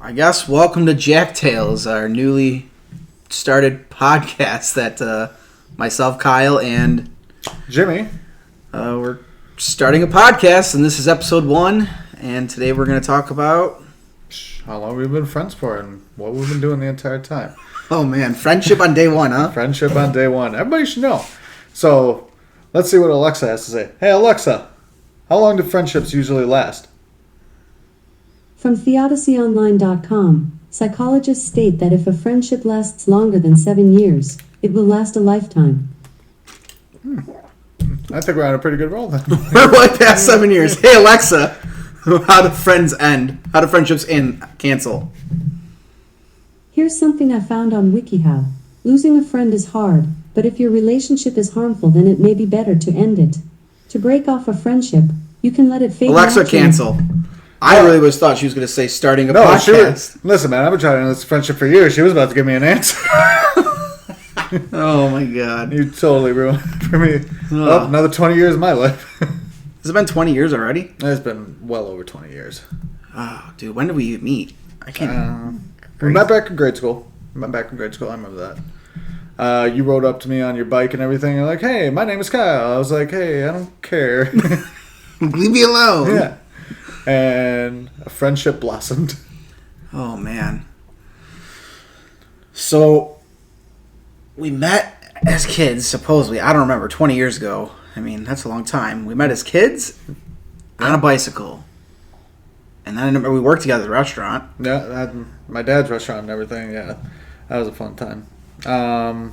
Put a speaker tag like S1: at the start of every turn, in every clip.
S1: I guess welcome to Jack Tales, our newly started podcast that myself, Kyle, and
S2: Jimmy,
S1: we're starting a podcast, and this is episode 1. And today we're going to talk about
S2: how long we've been friends for and what we've been doing the entire time.
S1: Oh man, friendship on day 1, huh?
S2: Friendship on day 1. Everybody should know. So let's see what Alexa has to say. Hey Alexa, how long do friendships usually last?
S3: From theodiceyonline.com, psychologists state that if a friendship lasts longer than 7 years, it will last a lifetime.
S2: I think we're on a pretty good roll then.
S1: We're way past 7 years. Hey Alexa, how do friends end? How do friendships cancel?
S3: Here's something I found on WikiHow. Losing a friend is hard, but if your relationship is harmful, then it may be better to end it. To break off a friendship, you can let it fade.
S1: Alexa, cancel. I really thought she was going to say starting a podcast.
S2: Listen, man, I've been trying this friendship for years. She was about to give me an answer.
S1: Oh, my God.
S2: You totally ruined it for me. Oh, another 20 years of my life.
S1: Has it been 20 years already?
S2: It's been well over 20 years.
S1: Oh, dude, when did we meet? I can't...
S2: We met back in grade school. I remember that. You rode up to me on your bike and everything. You're like, hey, my name is Kyle. I was like, hey, I don't care.
S1: Leave me alone.
S2: Yeah. And a friendship blossomed.
S1: Oh, man. So, we met as kids, supposedly. I don't remember, 20 years ago. I mean, that's a long time. We met as kids on a bicycle. And then I remember we worked together at the restaurant.
S2: Yeah, my dad's restaurant and everything. Yeah, that was a fun time. I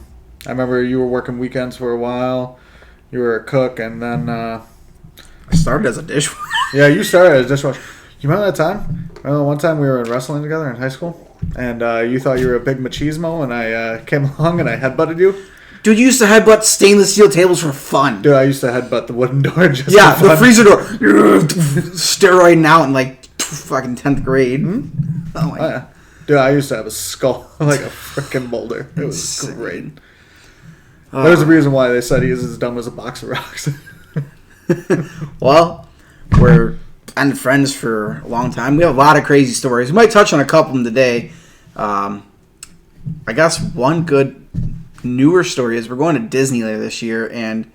S2: remember you were working weekends for a while. You were a cook, and then...
S1: I started as a dishwasher.
S2: Yeah, you started as a dishwasher. You remember that time? Remember one time we were in wrestling together in high school? And you thought you were a big machismo, and I came along and I headbutted you?
S1: Dude, you used to headbutt stainless steel tables for fun.
S2: Dude, I used to headbutt the wooden door just
S1: for the freezer door. Steroiding out in like fucking 10th grade.
S2: Mm-hmm.
S1: Oh my God.
S2: Dude, I used to have a skull like a freaking boulder. It was great. There's a reason why they said he's as dumb as a box of rocks.
S1: Well, we're been friends for a long time. We have a lot of crazy stories. We might touch on a couple of them today. I guess one good newer story is we're going to Disney later this year, and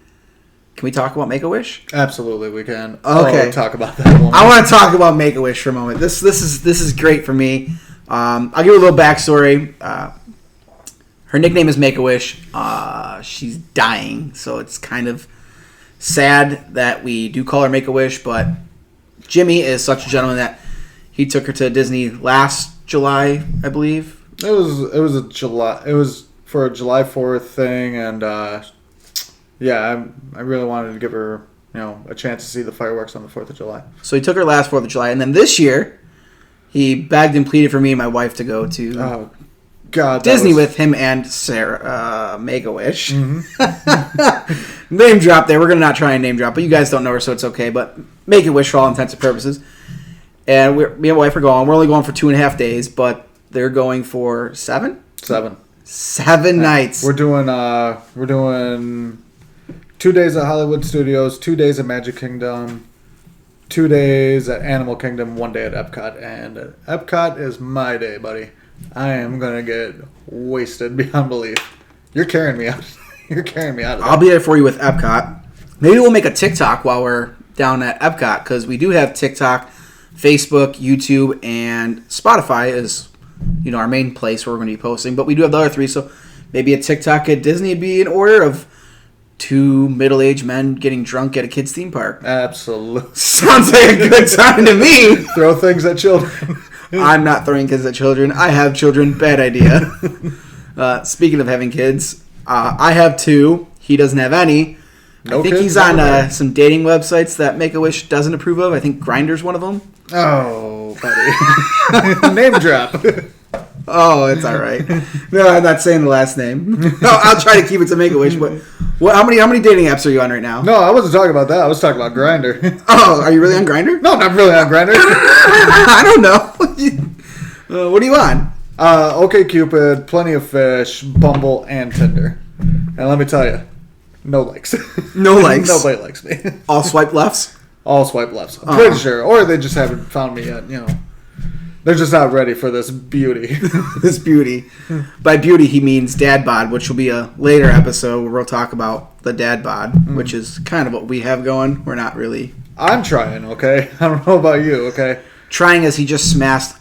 S1: can we talk about Make-A-Wish?
S2: Absolutely, we can.
S1: Okay,
S2: talk about that one.
S1: I want to talk about Make-A-Wish for a moment. This is great for me. I'll give you a little backstory. Her nickname is Make-A-Wish. She's dying, so it's kind of sad that we do call her Make-A-Wish, but Jimmy is such a gentleman that he took her to Disney last July, I believe.
S2: It was for a July 4th thing, and I really wanted to give her a chance to see the fireworks on the 4th of July.
S1: So he took her last 4th of July, and then this year he begged and pleaded for me and my wife to go to Disney with him and Sarah, Make-A-Wish. Mm-hmm. Name drop there. We're going to not try and name drop, but you guys don't know her, so it's okay. But Make-A-Wish for all intents and purposes. And me and my wife are going. We're only going for 2.5 days, but they're going for 7? 7 nights.
S2: We're doing 2 days at Hollywood Studios, 2 days at Magic Kingdom, 2 days at Animal Kingdom, 1 day at Epcot. And Epcot is my day, buddy. I am going to get wasted beyond belief. You're carrying me out. You're carrying me out of that.
S1: I'll be there for you with Epcot. Maybe we'll make a TikTok while we're down at Epcot, because we do have TikTok, Facebook, YouTube, and Spotify is our main place where we're going to be posting. But we do have the other 3, so maybe a TikTok at Disney would be in order of 2 middle-aged men getting drunk at a kid's theme park.
S2: Absolutely.
S1: Sounds like a good time to me.
S2: Throw things at children.
S1: I'm not throwing kids at children. I have children. Bad idea. Speaking of having kids, I have 2. He doesn't have any. I think he's on some dating websites that Make-A-Wish doesn't approve of. I think Grindr's one of them.
S2: Oh, buddy. Name drop.
S1: Oh, it's all right. No, I'm not saying the last name. No, I'll try to keep it to Make-A-Wish. But how many dating apps are you on right now?
S2: No, I wasn't talking about that. I was talking about Grindr.
S1: Oh, are you really on Grindr?
S2: No, not really on Grindr.
S1: I don't know. What are you on?
S2: OkCupid, Plenty of Fish, Bumble, and Tinder. And let me tell you, no likes.
S1: No likes.
S2: Nobody likes me.
S1: All swipe lefts?
S2: All swipe lefts. I'm pretty sure. Or they just haven't found me yet, They're just not ready for this beauty.
S1: This beauty. By beauty, he means dad bod, which will be a later episode where we'll talk about the dad bod, which is kind of what we have going. We're not really...
S2: I'm trying, okay? I don't know about you, okay?
S1: Trying as he just smashed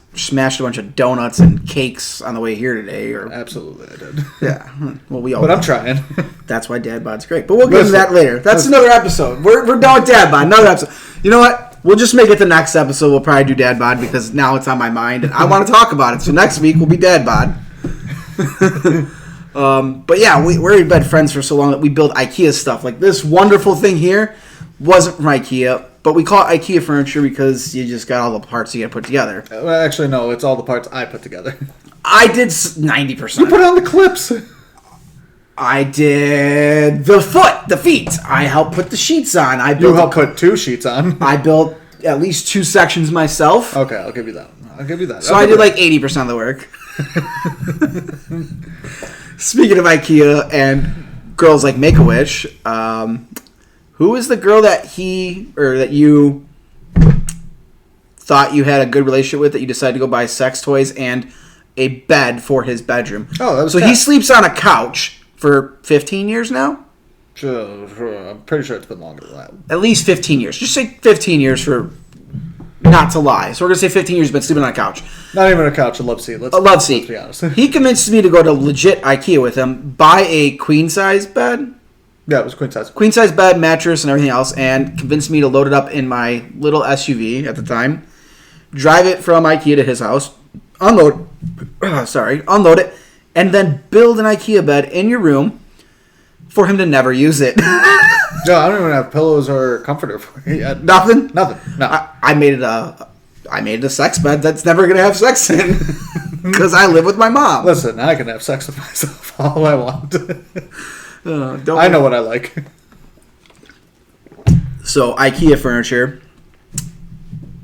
S1: a bunch of donuts and cakes on the way here today.
S2: Absolutely, I did.
S1: Yeah. Well, we all...
S2: But I'm trying.
S1: That's why dad bod's great. But we'll get into that later. That's another episode. We're done with dad bod. Another episode. You know what? We'll just make it the next episode. We'll probably do dad bod because now it's on my mind and I want to talk about it. So next week will be dad bod. But yeah, we've been friends for so long that we build IKEA stuff. Like this wonderful thing here wasn't from IKEA, but we call it IKEA furniture because you just got all the parts you got to put together.
S2: Well, actually, no. It's all the parts I put together.
S1: I did 90%.
S2: You put on the clips.
S1: I did the feet. I helped put the sheets on.
S2: You helped put 2 sheets on.
S1: I built at least 2 sections myself.
S2: Okay, I'll give you that.
S1: So I did like 80% of the work. Speaking of IKEA and girls like Make-A-Wish, who is the girl that you thought you had a good relationship with that you decided to go buy sex toys and a bed for his bedroom?
S2: Oh, that was
S1: so he sleeps on a couch for 15 years now?
S2: Sure. I'm pretty sure it's been longer than that.
S1: At least 15 years. Just say 15 years for not to lie. So we're going to say 15 years he's been sleeping on a couch.
S2: Not even a couch, a love seat.
S1: A love seat.
S2: Let's be honest.
S1: He convinced me to go to legit IKEA with him, buy a queen-size bed.
S2: Yeah, it was queen size.
S1: Queen-size bed, mattress, and everything else, and convinced me to load it up in my little SUV at the time, drive it from IKEA to his house, unload it, and then build an IKEA bed in your room for him to never use it.
S2: No, I don't even have pillows or comforter for you yet.
S1: Nothing?
S2: Nothing. No.
S1: I made it a sex bed that's never going to have sex in because I live with my mom.
S2: Listen, I can have sex with myself all I want. I know what I like.
S1: So IKEA furniture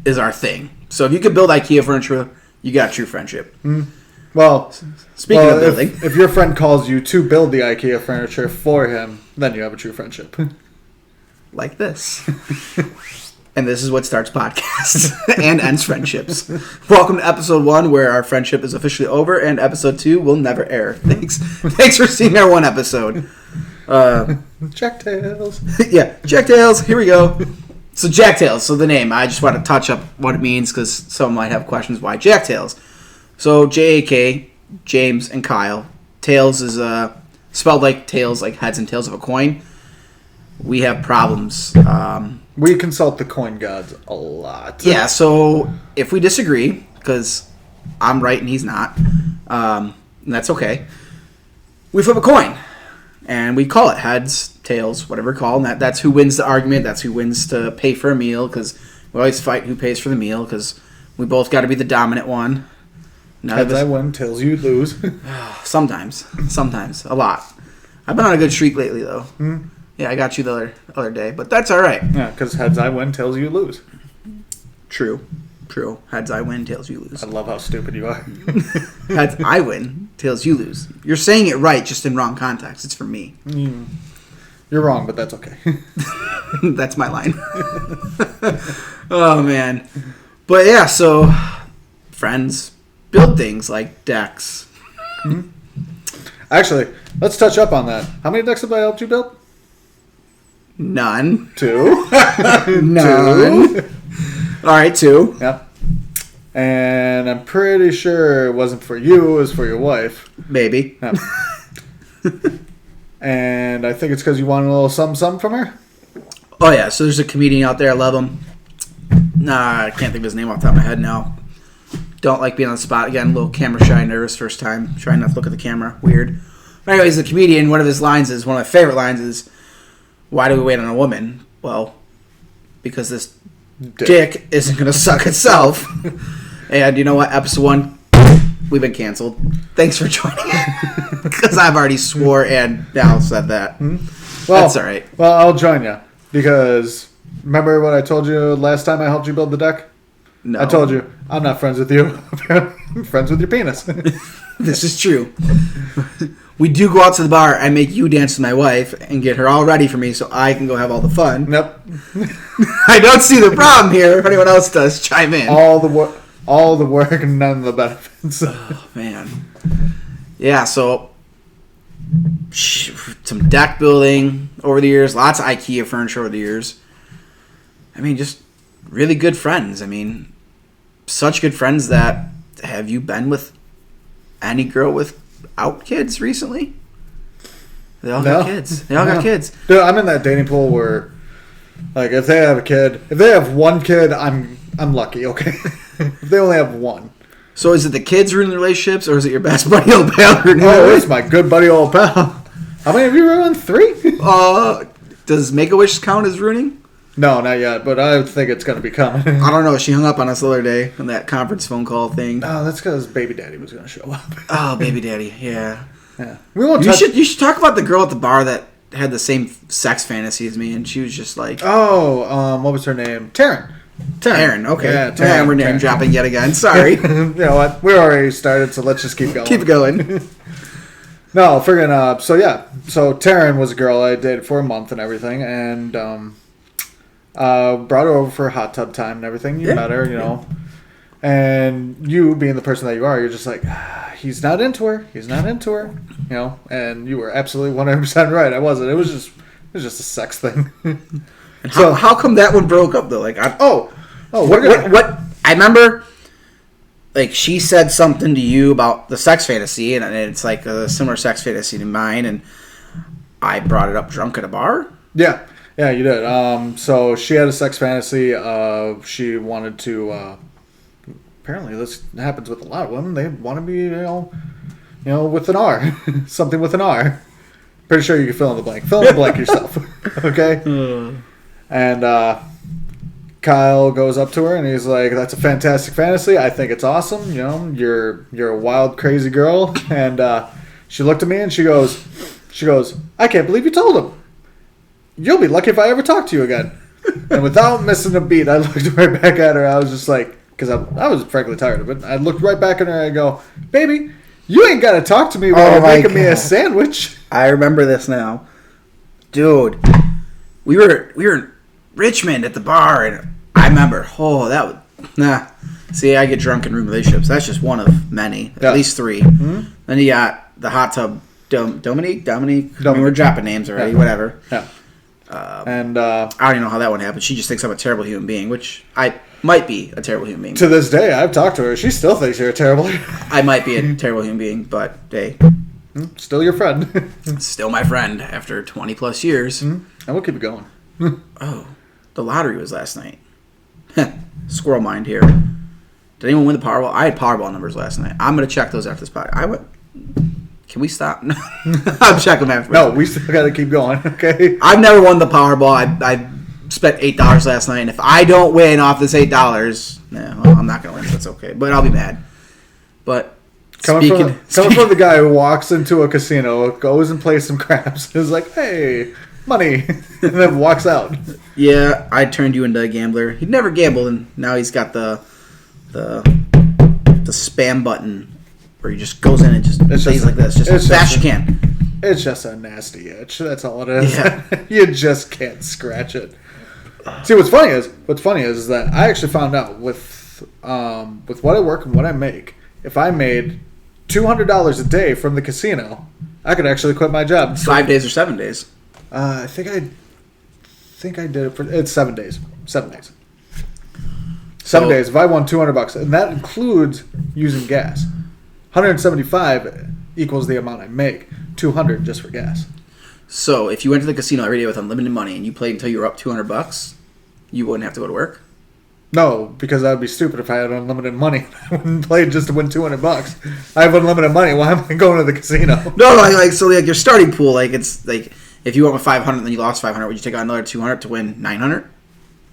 S1: is our thing. So if you could build IKEA furniture, you got true friendship.
S2: Well,
S1: speaking of building,
S2: if your friend calls you to build the IKEA furniture for him, then you have a true friendship.
S1: Like this. And this is what starts podcasts and ends friendships. Welcome to episode 1, where our friendship is officially over, and episode 2 will never air. Thanks for seeing our one episode.
S2: Jack Tales.
S1: Yeah, Jack Tales. Here we go. So Jack Tales. So the name. I just want to touch up what it means because some might have questions why Jack Tales. So J-A-K, James and Kyle. Tails is spelled like tails, like heads and tails of a coin. We have problems.
S2: We consult the coin gods a lot.
S1: Yeah, so if we disagree, because I'm right and he's not, and that's okay, we flip a coin. And we call it heads, tails, whatever we call it. And that's who wins the argument. That's who wins to pay for a meal, because we always fight who pays for the meal, because we both got to be the dominant one.
S2: Heads I win, tails you lose.
S1: Sometimes. A lot. I've been on a good streak lately, though. Mm-hmm. Yeah, I got you the other day, but that's all right.
S2: Yeah, because heads I win, tails you lose.
S1: True. Heads I win, tails you lose.
S2: I love how stupid you are.
S1: Heads I win, tails you lose. You're saying it right, just in wrong context. It's for me.
S2: You're wrong, but that's okay.
S1: That's my line. Oh, man. But yeah, so friends build things like decks.
S2: Mm-hmm. Actually, let's touch up on that. How many decks have I helped you build?
S1: None.
S2: 2.
S1: None. 2. All right, 2.
S2: Yep. And I'm pretty sure it wasn't for you, it was for your wife.
S1: Maybe.
S2: Yep. And I think it's because you wanted a little something from her?
S1: Oh, yeah. So there's a comedian out there. I love him. Nah, I can't think of his name off the top of my head now. Don't like being on the spot. Again, a little camera shy, nervous first time. Trying not to look at the camera. Weird. But anyways, the comedian, one of his lines is, one of my favorite lines is, why do we wait on a woman? Well, because this dick isn't going to suck itself. And you know what? Episode 1, we've been canceled. Thanks for joining. Because I've already swore and now said that.
S2: Well,
S1: that's all right.
S2: Well, I'll join you. Because remember what I told you last time I helped you build the deck?
S1: No.
S2: I told you, I'm not friends with you. I'm friends with your penis.
S1: This is true. We do go out to the bar. I make you dance with my wife and get her all ready for me so I can go have all the fun.
S2: Nope.
S1: I don't see the problem here. If anyone else does, chime in.
S2: All the All the work and none of the benefits.
S1: Oh, man. Yeah, so some deck building over the years, lots of IKEA furniture over the years. I mean, just really good friends. I mean, such good friends that have you been with any girl without kids recently? They all got kids. They all got kids.
S2: Dude, I'm in that dating pool where, like, if they have a kid, if they have one kid, I'm lucky, okay? If they only have one.
S1: So is it the kids ruining the relationships, or is it your best buddy old pal?
S2: Oh, it's my good buddy old pal. How many of you ruined? 3?
S1: Does Make-A-Wish count as ruining?
S2: No, not yet, but I think it's going to be coming.
S1: I don't know. She hung up on us the other day on that conference phone call thing.
S2: Oh, that's because baby daddy was going to show up.
S1: Oh, baby daddy, yeah.
S2: Yeah. We won't
S1: You should talk about the girl at the bar that had the same sex fantasy as me, and she was just like...
S2: Oh, what was her name? Taryn,
S1: okay.
S2: Yeah, Taryn.
S1: We're name dropping yet again. Sorry.
S2: You know what? We already started, so let's just keep going.
S1: Keep it going.
S2: No, friggin', so Taryn was a girl I dated for a month and everything, and brought her over for hot tub time and everything. You met her, you know. And you, being the person that you are, you're just like, he's not into her, you know. And you were absolutely 100% right. I wasn't. It was just a sex thing.
S1: So how come that one broke up though? Like, what I remember, like, she said something to you about the sex fantasy, and it's like a similar sex fantasy to mine, and I brought it up drunk at a bar.
S2: Yeah, you did. So she had a sex fantasy. She wanted to. Apparently, this happens with a lot of women. They want to be, you know, with an R, something with an R. Pretty sure you can fill in the blank. Fill in the blank yourself, okay? And Kyle goes up to her and he's like, "That's a fantastic fantasy. I think it's awesome. You know, you're a wild, crazy girl." And she looked at me and she goes, "I can't believe you told him. You'll be lucky if I ever talk to you again." And without missing a beat, I looked right back at her. I was just like, because I was frankly tired of it. I looked right back at her and I go, "Baby, you ain't got to talk to me while you're making me a sandwich."
S1: I remember this now. Dude, we were in Richmond at the bar, and I remember, See, I get drunk in room relationships. That's just one of many, at least 3. Mm-hmm. Then you got the hot tub, Dominique. I mean, we're dropping names already, whatever.
S2: Yeah. And
S1: I don't even know how that one happened. She just thinks I'm a terrible human being, which I might be a terrible human being.
S2: To this day, I've talked to her. She still thinks you're terrible.
S1: I might be a terrible human being, but hey.
S2: Still your friend.
S1: Still my friend after 20 plus years.
S2: And we'll keep it going.
S1: Oh, the lottery was last night. Squirrel mind here. Did anyone win the Powerball? I had Powerball numbers last night. I'm going to check those after this podcast. Can we stop? I'm checking them after.
S2: No, we still got to keep going, okay?
S1: I've never won the Powerball. I spent $8 last night, and if I don't win off this $8, I'm not going to win, so it's okay. But I'll be mad. But
S2: coming from the guy who walks into a casino, goes and plays some craps, is like, "Hey, money," and then walks out.
S1: Yeah, I turned you into a gambler. He'd never gambled, and now he's got the spam button where he just goes in and just plays like this, just as fast as you can.
S2: It's just a nasty itch. That's all it is.
S1: Yeah.
S2: You just can't scratch it. See, what's funny is that I actually found out with what I work and what I make, if I made $200 a day from the casino, I could actually quit my job.
S1: 5 days or 7 days?
S2: I think I did it for 7 days. 7 days. 7 days. If I won $200, and that includes using gas, 175 equals the amount I make. 200 just for gas.
S1: So if you went to the casino every day with unlimited money and you played until you were up $200, you wouldn't have to go to work?
S2: No, because that would be stupid if I had unlimited money. I wouldn't play just to win $200. I have unlimited money. Why am I going to the casino?
S1: No, like your starting pool, like it's like if you went with 500 and then you lost 500, would you take out another 200 to win 900?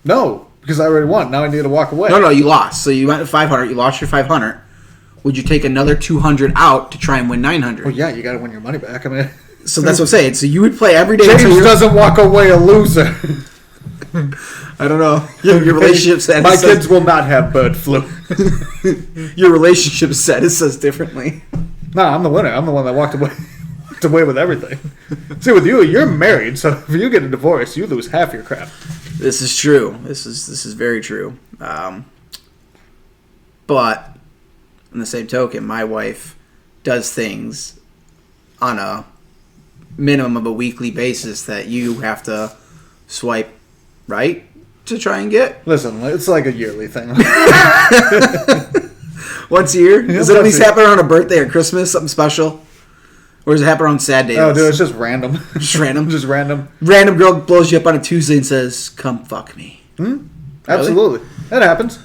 S2: No, because I already won. Now I need to walk away.
S1: No, you lost. So you went with 500, you lost your 500. Would you take another 200 out to try and win 900?
S2: Well, yeah, you got to win your money back. I mean,
S1: so that's what I'm saying. So you would play every day.
S2: James doesn't walk away a loser.
S1: I don't know. Your relationship status.
S2: My kids will not have bird flu.
S1: Your relationship status says differently.
S2: No, I'm the winner. I'm the one that walked away with everything. See, with you, you're married, so if you get a divorce, you lose half your crap.
S1: This is true. This is very true. But in the same token, my wife does things on a minimum of a weekly basis that you have to swipe right to try and get.
S2: Listen, it's like a yearly thing.
S1: Once a year? Does it at least happen on a birthday or Christmas, something special? Or does it happen on sad days?
S2: Oh, dude, it's just random.
S1: Just random?
S2: Just random.
S1: Random girl blows you up on a Tuesday and says, come fuck me.
S2: Absolutely. That happens.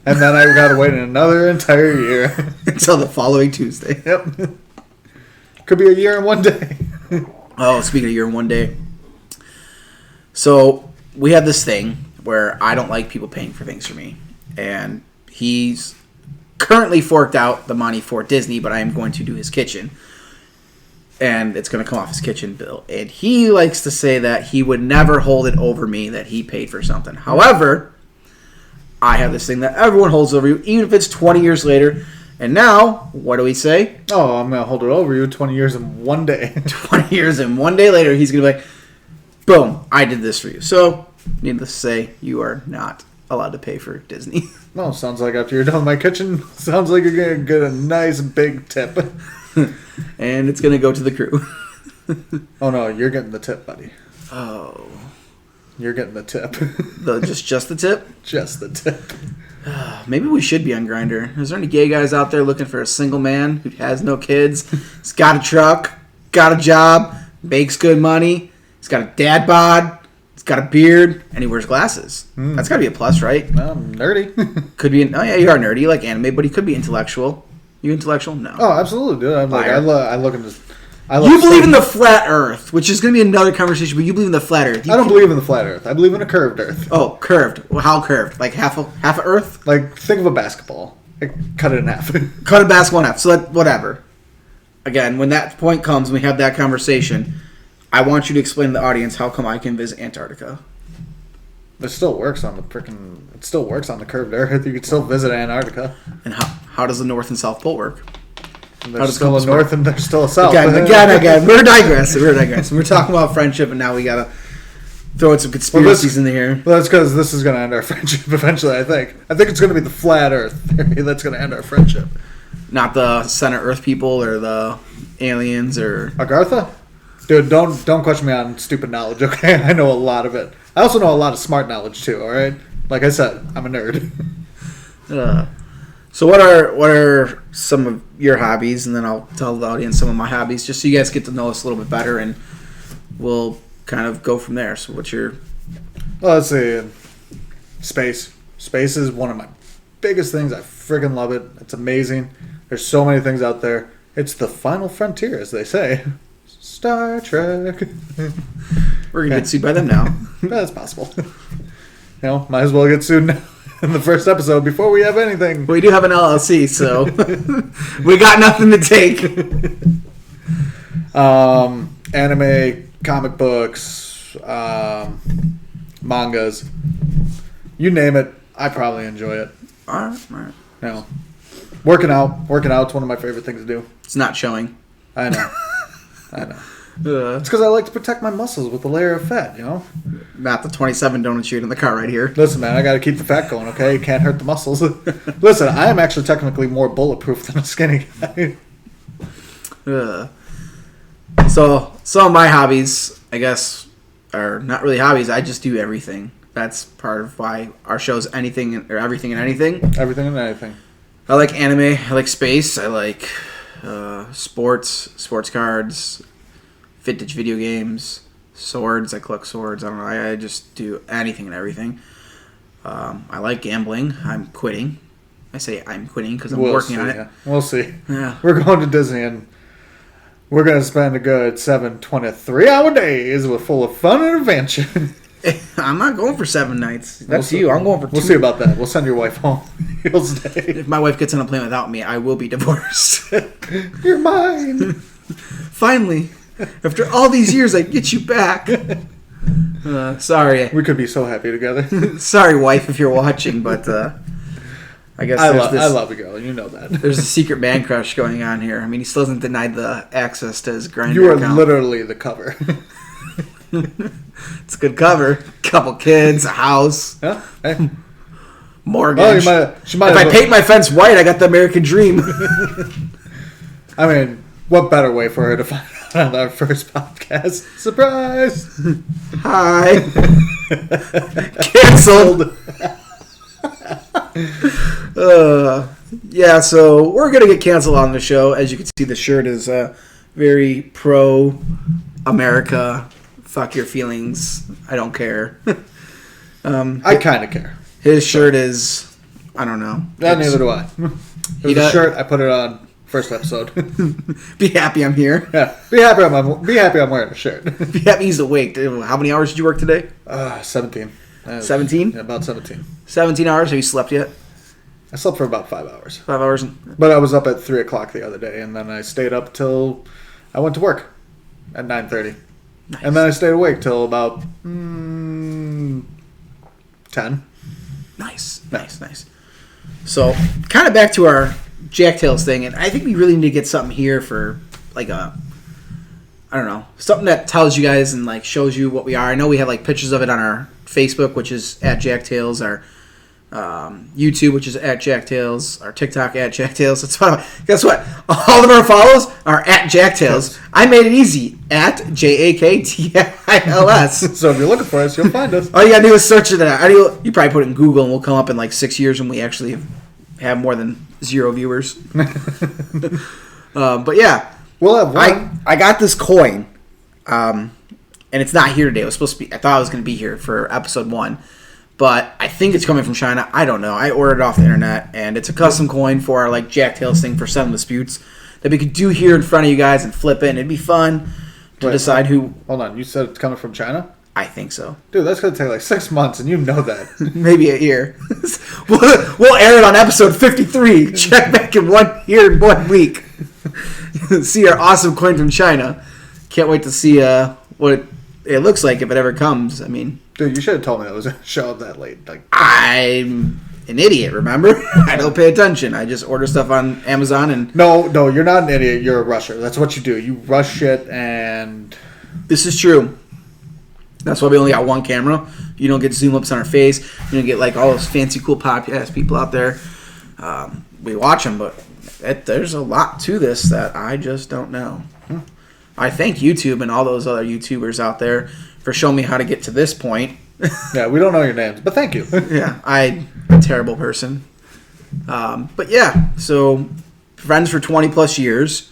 S2: And then I gotta wait another entire year.
S1: Until the following Tuesday.
S2: Yep. Could be a year and one day.
S1: Oh, speaking of year and one day. So, we have this thing where I don't like people paying for things for me. And he's currently forked out the money for Disney, but I am going to do his kitchen. And it's going to come off his kitchen bill. And he likes to say that he would never hold it over me that he paid for something. However, I have this thing that everyone holds over you, even if it's 20 years later. And now, what do we say?
S2: Oh, I'm going to hold it over you 20 years and one day.
S1: 20 years and one day later, he's going to be like, boom, I did this for you. So, needless to say, you are not allowed to pay for Disney.
S2: No, sounds like after you're done with my kitchen, sounds like you're going to get a nice big tip.
S1: And it's going to go to the crew.
S2: Oh, no, you're getting the tip, buddy.
S1: Oh.
S2: You're getting the tip.
S1: Just the tip?
S2: Just the tip.
S1: Maybe we should be on Grindr. Is there any gay guys out there looking for a single man who has no kids? He's got a truck, got a job, makes good money. He's got a dad bod. He's got a beard, and he wears glasses. That's got to be a plus, right?
S2: I'm nerdy.
S1: Could be. Oh yeah, you are nerdy. You like anime, but he could be intellectual. You intellectual? No.
S2: Oh, absolutely, dude. I'm like, I look in this.
S1: You believe in the flat Earth, which is going to be another conversation. But you believe in the flat Earth.
S2: I don't believe in the flat Earth. I believe in a curved Earth.
S1: Oh, curved. Well, how curved? Like half a Earth?
S2: Like think of a basketball. Like, cut it in half.
S1: Cut a basketball in half. So that whatever. Again, when that point comes, we have that conversation. I want you to explain to the audience how come I can visit Antarctica.
S2: It still works on the freaking. It still works on the curved Earth. You could still visit Antarctica.
S1: And how does the North and South Pole work?
S2: There's still a north and there's still a south.
S1: Again. We're digressing. We're talking about friendship, and now we gotta throw in some conspiracies in here.
S2: Well, that's because this is gonna end our friendship eventually. I think it's gonna be the flat Earth theory that's gonna end our friendship.
S1: Not the center Earth people or the aliens or
S2: Agartha. Dude, don't question me on stupid knowledge. Okay, I know a lot of it. I also know a lot of smart knowledge too. All right, like I said, I'm a nerd.
S1: So what are some of your hobbies, and then I'll tell the audience some of my hobbies, just so you guys get to know us a little bit better, and we'll kind of go from there. So what's your...
S2: Well, let's see. Space. Space is one of my biggest things. I freaking love it. It's amazing. There's so many things out there. It's the final frontier, as they say. Star Trek.
S1: We're going to get sued by them now.
S2: That's possible. Might as well get sued now. In the first episode before we have anything.
S1: We do have an LLC, so we got nothing to take.
S2: Anime, comic books, mangas, you name it. I probably enjoy it.
S1: All right.
S2: Working out's one of my favorite things to do.
S1: It's not showing.
S2: I know. It's because I like to protect my muscles with a layer of fat,
S1: Not the 27 donuts you ate in the car right here.
S2: Listen, man, I got to keep the fat going, okay? You can't hurt the muscles. Listen, I am actually technically more bulletproof than a skinny guy.
S1: So, some of my hobbies, I guess, are not really hobbies. I just do everything. That's part of why our show's anything or everything and anything.
S2: Everything and anything.
S1: I like anime. I like space. I like sports cards, vintage video games, swords. I collect swords. I don't know. I just do anything and everything. I like gambling. I'm quitting. I say I'm quitting because I'm working on it.
S2: Yeah. We'll see.
S1: Yeah.
S2: We're going to Disney and we're going to spend a good 3-hour days with full of fun and adventure.
S1: I'm not going for 7 nights. That's you. I'm going for 2.
S2: We'll see about that. We'll send your wife home. You'll stay.
S1: If my wife gets on a plane without me, I will be divorced.
S2: You're mine.
S1: Finally. After all these years, I get you back. Sorry.
S2: We could be so happy together.
S1: Sorry, wife, if you're watching, but I guess
S2: I love you, girl. You know that.
S1: There's a secret man crush going on here. I mean, he still hasn't denied the access to his Grindr
S2: You are
S1: account.
S2: literally the cover.
S1: It's a good cover. Couple kids, a house.
S2: Yeah. Hey.
S1: Mortgage.
S2: She might
S1: if I paint my fence white, I got the American dream.
S2: I mean, what better way for her to find out on our first podcast? Surprise!
S1: Hi. Canceled. Yeah, so we're going to get canceled on the show. As you can see, the shirt is very pro-America. Fuck your feelings. I don't care.
S2: I kind of care.
S1: His shirt is, I don't know.
S2: Neither do I. It was a shirt. I put it on first episode.
S1: Be happy I'm here.
S2: Yeah. Be happy I'm wearing a shirt.
S1: Be happy he's awake. How many hours did you work today?
S2: 17.
S1: 17?
S2: Yeah, about 17.
S1: 17 hours? Have you slept yet?
S2: I slept for about 5 hours.
S1: 5 hours?
S2: But I was up at 3 o'clock the other day, and then I stayed up till I went to work at 9:30. Nice. And then I stayed awake till about 10.
S1: Nice. So, kind of back to our Jack Tales thing, and I think we really need to get something here for, like, I don't know, something that tells you guys and, like, shows you what we are. I know we have, like, pictures of it on our Facebook, which is at Jack Tales, our YouTube, which is at Jack Tales, our TikTok at Jack Tales. Guess what? All of our follows are at Jack Tales. I made it easy, at JAKTILS.
S2: So if you're looking for us, you'll find us.
S1: All you gotta do is search it out. You probably put it in Google and we'll come up in like 6 years when we actually have more than 0 viewers. But yeah.
S2: We'll have one.
S1: I got this coin, and it's not here today. It was supposed to be. I thought it was going to be here for episode 1. But I think it's coming from China. I don't know. I ordered it off the internet, and it's a custom coin for our like Jack Tales thing for Settling Disputes that we could do here in front of you guys and flip it. And it'd be fun to decide who.
S2: Hold on, you said it's coming from China?
S1: I think so.
S2: Dude, that's gonna take like 6 months, and you know that.
S1: Maybe a year. We'll air it on episode 53. Check back in 1 year and 1 week. See our awesome coin from China. Can't wait to see what it looks like if it ever comes. I mean.
S2: Dude, you should have told me that was a show that late. Like,
S1: I'm an idiot, remember? I don't pay attention. I just order stuff on Amazon and...
S2: No, you're not an idiot. You're a rusher. That's what you do. You rush shit and...
S1: This is true. That's why we only got one camera. You don't get zoom ups on our face. You don't get like all those fancy, cool podcast people out there. We watch them, but there's a lot to this that I just don't know. I thank YouTube and all those other YouTubers out there for showing me how to get to this point.
S2: Yeah, we don't know your names, but thank you.
S1: Yeah, I'm a terrible person. But yeah, so friends for 20 plus years.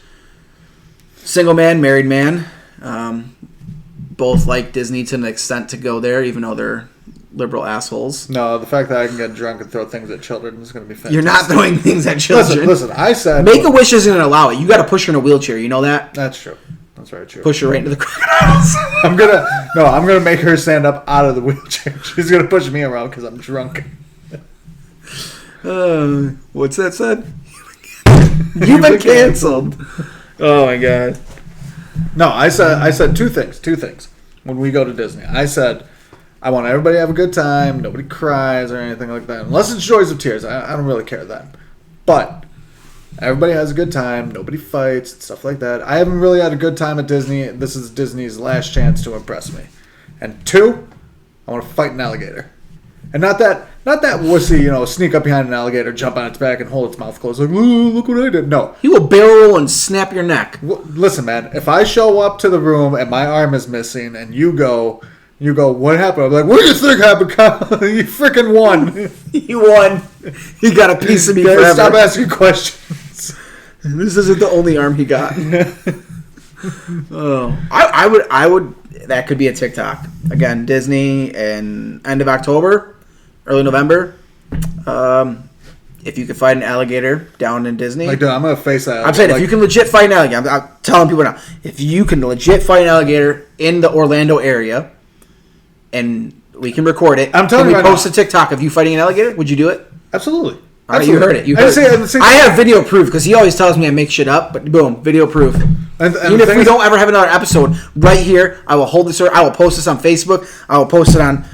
S1: Single man, married man. Both like Disney to an extent to go there, even though they're liberal assholes.
S2: No, the fact that I can get drunk and throw things at children is going to be fantastic.
S1: You're not throwing things at children.
S2: Listen, I said...
S1: Make-A-Wish isn't going to allow it. You got to push her in a wheelchair. You know that?
S2: That's true. That's very true.
S1: Push her right into the crocodiles.
S2: I'm gonna make her stand up out of the wheelchair. She's gonna push me around because I'm drunk.
S1: What's that said? You've been canceled. Oh my god.
S2: No, I said two things when we go to Disney. I said I want everybody to have a good time. Nobody cries or anything like that, unless it's Joys of Tears. I don't really care then, but. Everybody has a good time. Nobody fights and stuff like that. I haven't really had a good time at Disney. This is Disney's last chance to impress me. And 2, I want to fight an alligator. And not that wussy, sneak up behind an alligator, jump on its back, and hold its mouth closed like, ooh, look what I did. No.
S1: He will barrel roll and snap your neck.
S2: Listen, man, if I show up to the room and my arm is missing and you go, what happened? I'm like, what do you think happened, Kyle? You freaking won.
S1: You won. You got a piece of me forever.
S2: Stop asking questions.
S1: This isn't the only arm he got. Oh, I would. That could be a TikTok again. Disney and end of October, early November. If you could fight an alligator down in Disney,
S2: like, dude, I'm gonna face that.
S1: I'm saying if you can legit fight an alligator, I'm telling people now. If you can legit fight an alligator in the Orlando area, and we can record it,
S2: I'm telling you,
S1: we post a TikTok of you fighting an alligator. Would you do it?
S2: Absolutely.
S1: All right, you heard it. I have video proof because he always tells me I make shit up, but boom, video proof.
S2: And
S1: even if we don't ever have another episode, right here, I will hold this. I will post this on Facebook. I will post it on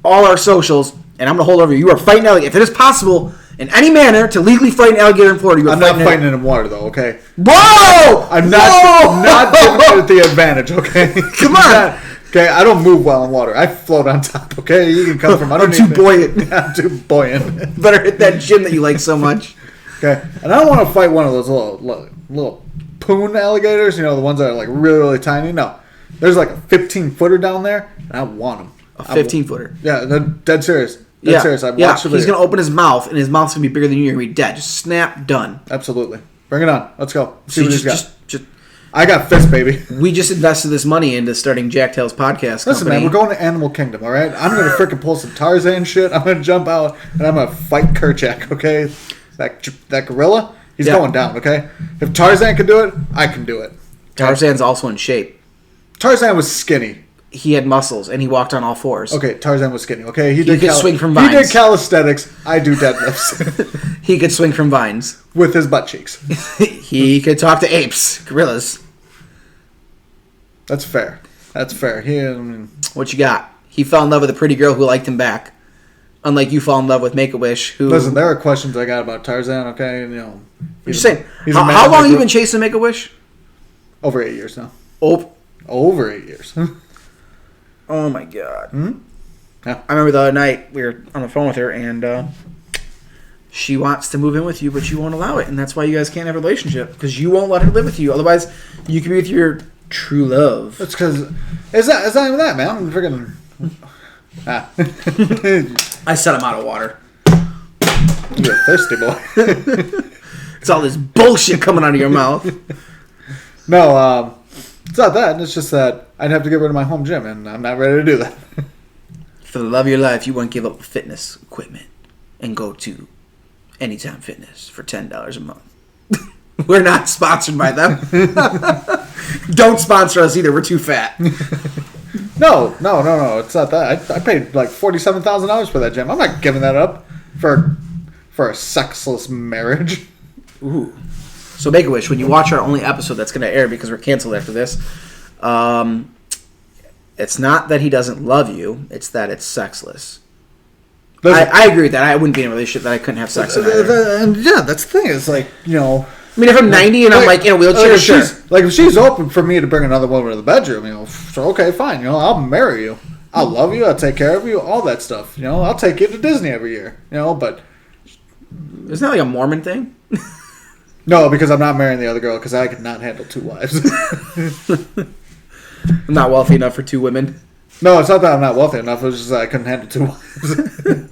S1: all our socials, and I'm going to hold over you. You are fighting alligator. If it is possible in any manner to legally fight an alligator in Florida, you are
S2: I'm not fighting it in water, though. Okay.
S1: Whoa!
S2: I'm not giving it the advantage. Okay.
S1: Come on.
S2: Okay, I don't move well in water. I float on top. Okay, you can come from underneath.
S1: I'm too buoyant.
S2: I'm too buoyant.
S1: Better hit that gym that you like so much.
S2: Okay, and I don't want to fight one of those little poon alligators. You know, the ones that are like really, really tiny. No, there's like a 15-footer down there, and I want them.
S1: A 15-footer.
S2: Yeah, dead serious. Dead serious. I've watched the video.
S1: He's gonna open his mouth, and his mouth's gonna be bigger than you. You're gonna be dead. Just snap. Done.
S2: Absolutely. Bring it on. Let's go. See what he's got.
S1: Just,
S2: I got fists, baby.
S1: we just invested this money into starting Jack Tales podcast.
S2: Listen, man, we're going to Animal Kingdom, all right? I'm going to freaking pull some Tarzan shit. I'm going to jump out, and I'm going to fight Kerchak, okay? That gorilla, he's going down, okay? If Tarzan can do it, I can do it.
S1: Tarzan's also in shape.
S2: Tarzan was skinny.
S1: He had muscles, and he walked on all fours.
S2: Okay, Tarzan was skinny, okay?
S1: He could swing from vines.
S2: He did calisthenics. I do deadlifts.
S1: He could swing from vines.
S2: With his butt cheeks.
S1: He could talk to apes, gorillas.
S2: That's fair.
S1: What you got? He fell in love with a pretty girl who liked him back. Unlike you fall in love with Make-A-Wish, who...
S2: Listen, there are questions I got about Tarzan, okay? And,
S1: I'm just saying, how long have you been chasing Make-A-Wish?
S2: Over 8 years now.
S1: Over
S2: 8 years.
S1: Oh, my God.
S2: Hmm? Yeah.
S1: I remember the other night, we were on the phone with her, and she wants to move in with you, but you won't allow it, and that's why you guys can't have a relationship, because you won't let her live with you. Otherwise, you can be with your true love.
S2: That's because... It's not even that, man. I'm freaking...
S1: I set him out of water.
S2: You're a thirsty boy.
S1: It's all this bullshit coming out of your mouth.
S2: No, it's not that. It's just that I'd have to get rid of my home gym, and I'm not ready to do that.
S1: For the love of your life, you won't give up fitness equipment and go to Anytime Fitness for $10 a month. We're not sponsored by them. Don't sponsor us either. We're too fat.
S2: No. It's not that. I paid like $47,000 for that gym. I'm not giving that up for a sexless marriage.
S1: Ooh. So Make-A-Wish, when you watch our only episode that's going to air because we're canceled after this, it's not that he doesn't love you. It's that it's sexless. I agree with that. I wouldn't be in a relationship that I couldn't have sex in either.
S2: And yeah, that's the thing. It's like, you know...
S1: I mean, if I'm 90 and I'm like in a wheelchair, sure.
S2: If she's open for me to bring another woman to the bedroom, you know, so okay, fine. You know, I'll marry you. I'll love you. I'll take care of you. All that stuff. You know, I'll take you to Disney every year. You know, but...
S1: Isn't that like a Mormon thing?
S2: No, because I'm not marrying the other girl because I could not handle 2 wives.
S1: I'm not wealthy enough for 2 women.
S2: No, it's not that I'm not wealthy enough. It was just that I couldn't handle 2 wives.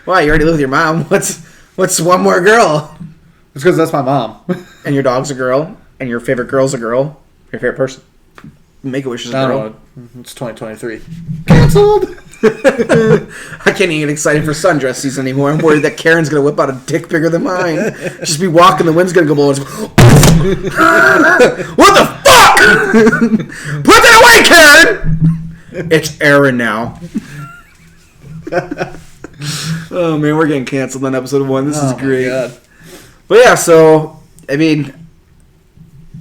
S1: Why? You already live with your mom. What's one more girl?
S2: It's because that's my mom.
S1: And your dog's a girl, and your favorite girl's a girl. Your favorite person. Make-A-Wish is a girl.
S2: Know. It's 2023. Cancelled!
S1: I can't even get excited for sundress season anymore. I'm worried that Karen's going to whip out a dick bigger than mine. Just be walking, the wind's going to go blowing. What the fuck? Put that away, Karen! It's Aaron now. Oh, man, we're getting canceled on episode 1. This is great. God. But yeah, so, I mean,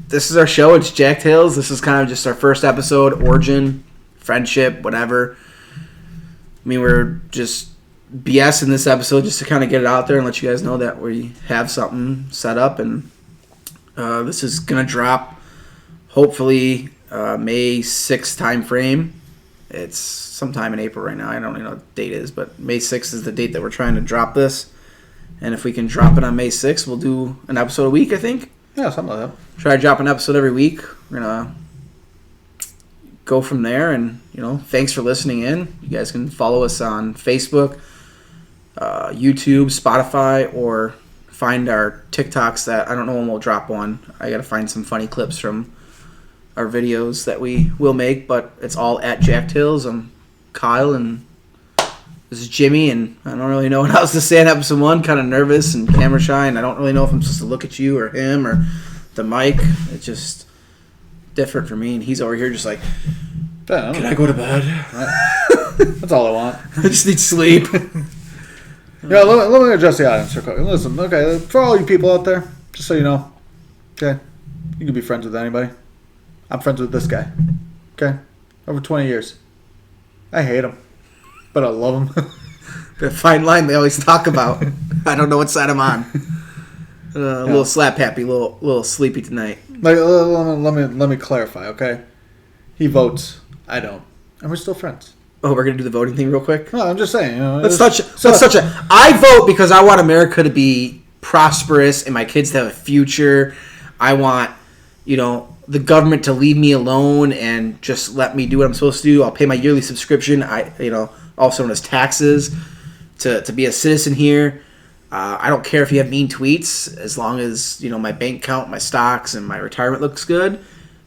S1: this is our show. It's Jack Tales. This is kind of just our first episode, origin, friendship, whatever. I mean, we're just BS in this episode just to kind of get it out there and let you guys know that we have something set up. And this is going to drop, hopefully, May 6th time frame. It's sometime in April right now. I don't even know what the date is, but May 6th is the date that we're trying to drop this. And if we can drop it on May 6th, we'll do an episode a week, I think.
S2: Yeah, something like that.
S1: Try to drop an episode every week. We're going to go from there. And, you know, thanks for listening in. You guys can follow us on Facebook, YouTube, Spotify, or find our TikToks that I don't know when we'll drop one. I got to find some funny clips from our videos that we will make, but it's all at Jack Tales. I'm Kyle, and this is Jimmy, and I don't really know what else to say in episode 1. Kind of nervous and camera shy, and I don't really know if I'm supposed to look at you or him or the mic. It's just different for me, and he's over here just like, can I go to bed?
S2: That's all I want.
S1: I just need sleep.
S2: Yeah, let me address the audience real quick. Listen, okay, for all you people out there, just so you know, okay, you can be friends with anybody. I'm friends with this guy, okay, over 20 years. I hate him. But I love him.
S1: The fine line they always talk about. I don't know what side I'm on. A little slap happy, little sleepy tonight.
S2: Like, let me clarify, okay? He votes. I don't. And we're still friends.
S1: Oh, we're going to do the voting thing real quick?
S2: No, I'm just saying.
S1: I vote because I want America to be prosperous and my kids to have a future. I want, the government to leave me alone and just let me do what I'm supposed to do. I'll pay my yearly subscription, also known as taxes, to be a citizen here. I don't care if you have mean tweets, as long as, my bank account, my stocks, and my retirement looks good.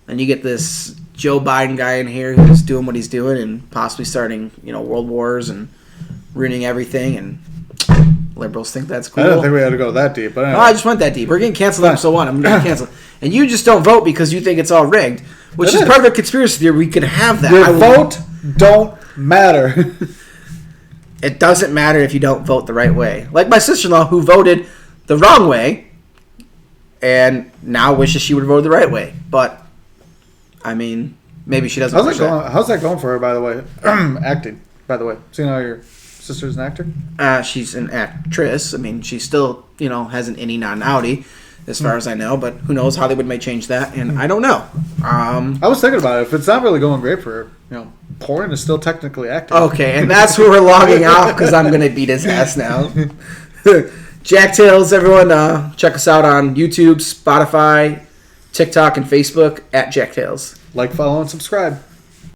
S1: And you get this Joe Biden guy in here who's doing what he's doing and possibly starting, world wars and ruining everything. And liberals think that's cool.
S2: I don't think we had to go that deep. But anyway.
S1: No, I just went that deep. We're getting canceled on episode 1. I'm getting canceled. And you just don't vote because you think it's all rigged, which is part of a conspiracy theory. We could have that.
S2: Your vote don't matter.
S1: It doesn't matter if you don't vote the right way. Like my sister-in-law who voted the wrong way and now wishes she would have voted the right way. But, maybe she doesn't.
S2: How's that going for her, by the way? Acting, by the way. Seeing how your sister's an actor?
S1: She's an actress. She still, has an innie, not an outie, as far as I know. But who knows? Hollywood may change that, and I don't know. I
S2: was thinking about it. If it's not really going great for her, porn is still technically acting.
S1: Okay, and that's where we're logging off because I'm going to beat his ass now. Jack Tales, everyone, check us out on YouTube, Spotify, TikTok, and Facebook at Jack Tales.
S2: Like, follow, and subscribe.